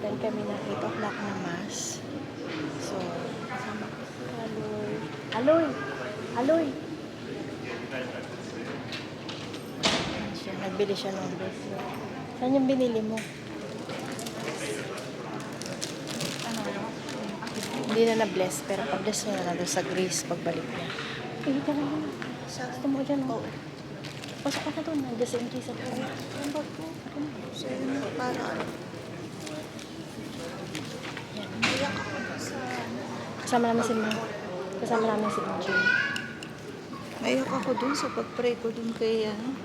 mag-attend kami ng 8 o'clock na mass. So, kasama ko si Aloy. Aloy! Aloy! Ayan siya. Nagbili siya ng bracelet. Saan yung binili mo? Hindi na na-bless, pero pa-bless niya na doon sa Greece pagbalik niya. Eh, ka na muna. Gusto mo dyan, oh. Pasok ka na doon. Nandiyan sa MJ sa doon. Ang bag ko. Para ano? Iyak ako sa... Kasama namin si Ma. Kasama namin si MJ. Iyak ako dun sa pag-pray ko dun kay ano.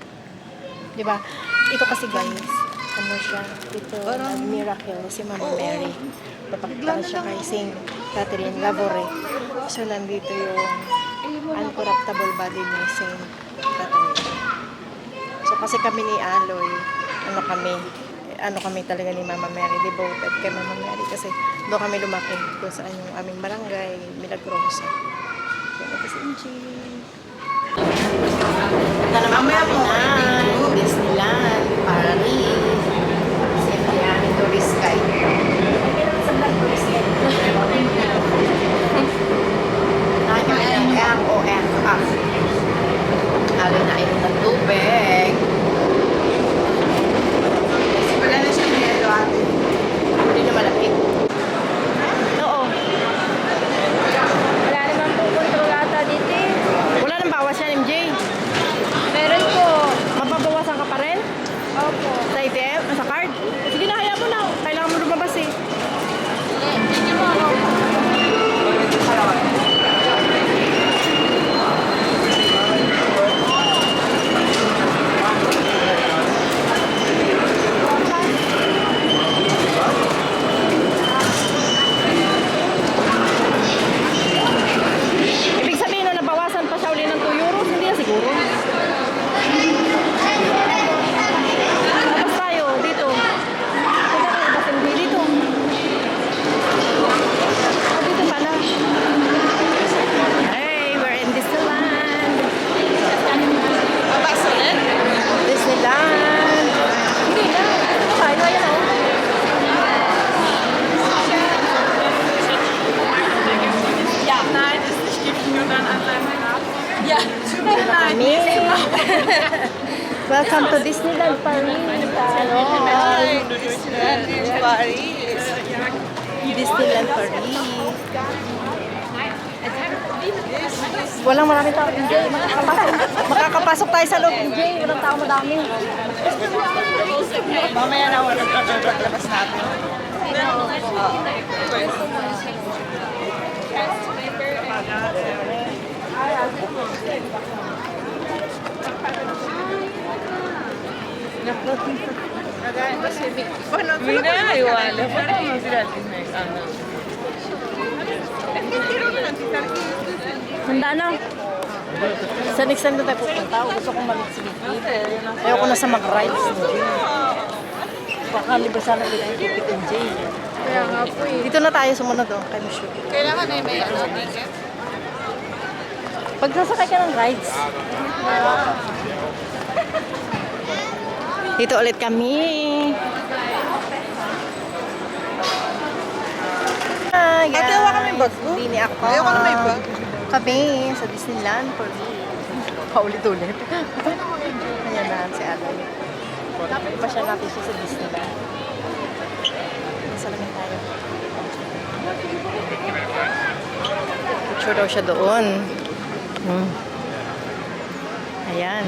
Di ba? Ito kasi guys, ano siya, ito Parang- miracle si Mama Oo. Mary. Papakita siya kay Saint Catherine Lavore. So, nandito yung uncorruptible body ni Saint Catherine. So, kasi kami ni Aloy, ano kami talaga ni Mama Mary, devoted kay Mama Mary kasi doon kami lumaki kung saan yung aming barangay, Milagrosa. Yan ito si MJ. Punta naman kami ng Disneyland, Paris. Siyempre namin tourist guide. Sa vlog tourist guide. Nakita kami ng ROF. Lalo na inom ng tubig. Wala na siya nilo ate. Hindi na malaki. Oo. Wala naman po control ata dito eh. Wala nang bawas yan, MJ. Meron po. Mapabawasan ka pa rin? Opo. Sa ATM? Sa card? Sige na, hayaan mo na. Kailangan mo lumabas eh. Hindi mo ako. Ibig sabihin na nabawasan pa siya uli ng 2 euros? Hindi na siguro. Tapos tayo, dito. Punta tayo, basta hindi dito. Dito pala. Hey, we're in Disneyland. Babas ulit? Disneyland. Hindi na. Tayo, ayan o. Nein, ist nicht giftig und dann an seinem Grab. Ja, Kami. Welcome to Disneyland Paris. Ano? Disneyland in Paris. Disneyland Paris. Walang marami tao. MJ, makakapasok tayo sa loob. MJ, walang tao madami. Mamaya na wala labas natin. Kagaya ba si Mick? Mina, iwala. Parang mo sila din ano. Handa na. Sa next time na tayo pupunta, gusto kong mamit si Mickey. Ayoko na sa mag-rides. Baka libre sana nila yung ticket MJ. Kaya nga po eh. Dito na tayo sumunod doon, kay Mushu. Kailangan na may ano, ticket. Pag nasakay ka ng rides. Dito ulit kami. Hi, guys. Ate, hawa kami bag ko. Dini ako. Ayoko na may bag. Kami sa Disneyland for me. Paulit-ulit. Ayan na si Aloy. Pa siya natin siya sa Disneyland. Salamin tayo. Picture daw siya doon. Ayan.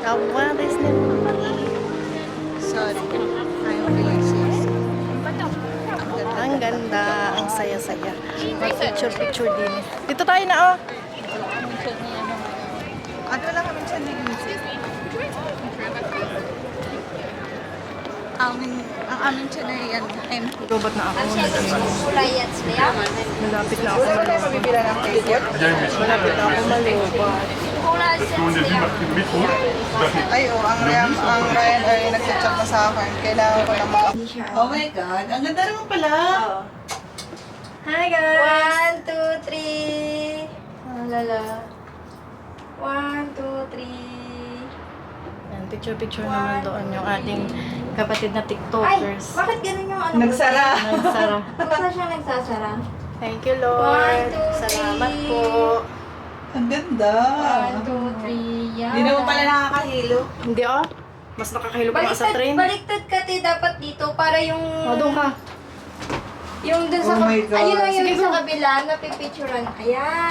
Kawaris na sorry. I'm feeling sick. Ang ganda, ang saya-saya. Picture din. Dito tayo na, oh. Ano lang kami siya nag-isip? Ang amin siya na yan. Gubat na ako. Kulay at siya. Malapit na ako malubat. Malapit na ako malubat. Kulay at Toen de siya. die metro, dacht ik, Ay, ang Ryan ay nag-chat na sa akin. Kailangan ko na Oh my God, ang ganda naman pala. Hi, guys! 1, 2, 3. Lala. 1, 2, 3. Yan, picture naman doon yung ating kapatid na Ay, TikTokers. bakit ganun yung ano? Nagsara. Nagsara. Basta siya nagsasara. Thank you, Lord. 1, 2, 3. Salamat po. Ang ganda. 1, 2, 3. Yan. Hindi naman pala nakakahilo. Hindi, oh. Mas nakakahilo pa nga sa train. Baliktad ka, te, dapat dito para yung... O, doon ka. Yung dun sa... Oh my God. Ayun, yung Sige, sa go. kabila, napipicturean. Ayan.